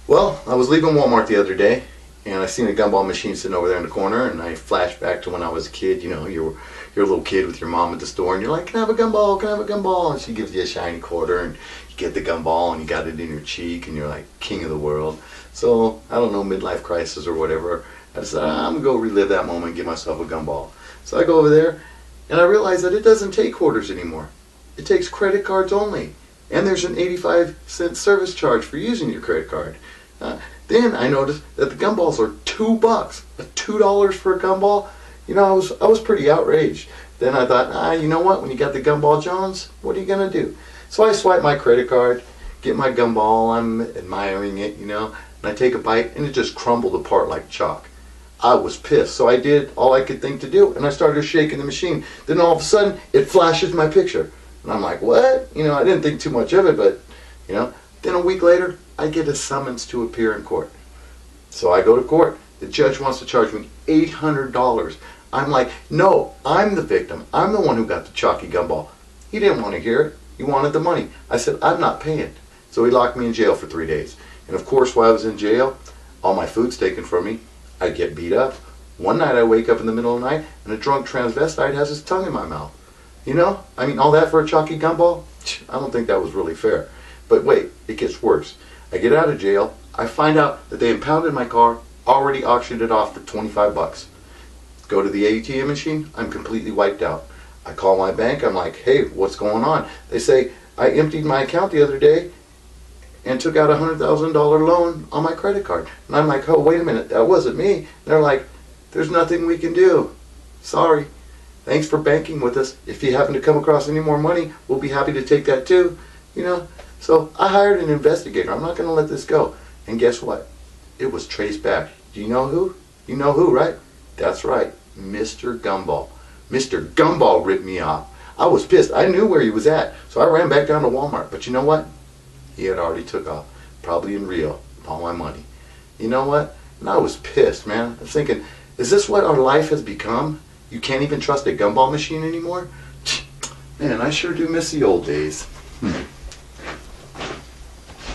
Well, I was leaving Walmart the other day, and I seen a gumball machine sitting over there in the corner, and I flashed back to when I was a kid. You know, you're a little kid with your mom at the store, and you're like, "Can I have a gumball? Can I have a gumball?" And she gives you a shiny quarter, and you get the gumball, and you got it in your cheek, and you're like king of the world. So I don't know, midlife crisis or whatever. I decided I'm gonna go relive that moment and get myself a gumball. So I go over there, and I realize that it doesn't take quarters anymore. It takes credit cards only. And there's an 85-cent service charge for using your credit card. Then I noticed that the gumballs are $2. $2 for a gumball? You know, I was pretty outraged. Then I thought, you know what? When you got the Gumball Jones, what are you gonna do? So I swipe my credit card, get my gumball, I'm admiring it, you know, and I take a bite, and it just crumbled apart like chalk. I was pissed, so I did all I could think to do, and I started shaking the machine. Then all of a sudden, it flashes my picture. And I'm like, what? You know, I didn't think too much of it, but, you know. Then a week later, I get a summons to appear in court. So I go to court. The judge wants to charge me $800. I'm like, no, I'm the victim. I'm the one who got the chalky gumball. He didn't want to hear it. He wanted the money. I said, I'm not paying. So he locked me in jail for 3 days. And of course, while I was in jail, all my food's taken from me. I get beat up. One night I wake up in the middle of the night, and a drunk transvestite has his tongue in my mouth. You know, I mean, all that for a chalky gumball? I don't think that was really fair. But wait, it gets worse. I get out of jail. I find out that they impounded my car, already auctioned it off for 25 bucks. Go to the ATM machine, I'm completely wiped out. I call my bank, I'm like, hey, what's going on? They say, I emptied my account the other day and took out a $100,000 loan on my credit card. And I'm like, oh, wait a minute, that wasn't me. And they're like, there's nothing we can do. Sorry. Thanks for banking with us. If you happen to come across any more money, we'll be happy to take that too. You know, so I hired an investigator. I'm not going to let this go. And guess what? It was traced back. Do you know who? You know who, right? That's right, Mr. Gumball. Mr. Gumball ripped me off. I was pissed. I knew where he was at. So I ran back down to Walmart. But you know what? He had already took off. Probably in Rio. With all my money. You know what? And I was pissed, man. I was thinking, is this what our life has become? You can't even trust a gumball machine anymore? Man, I sure do miss the old days.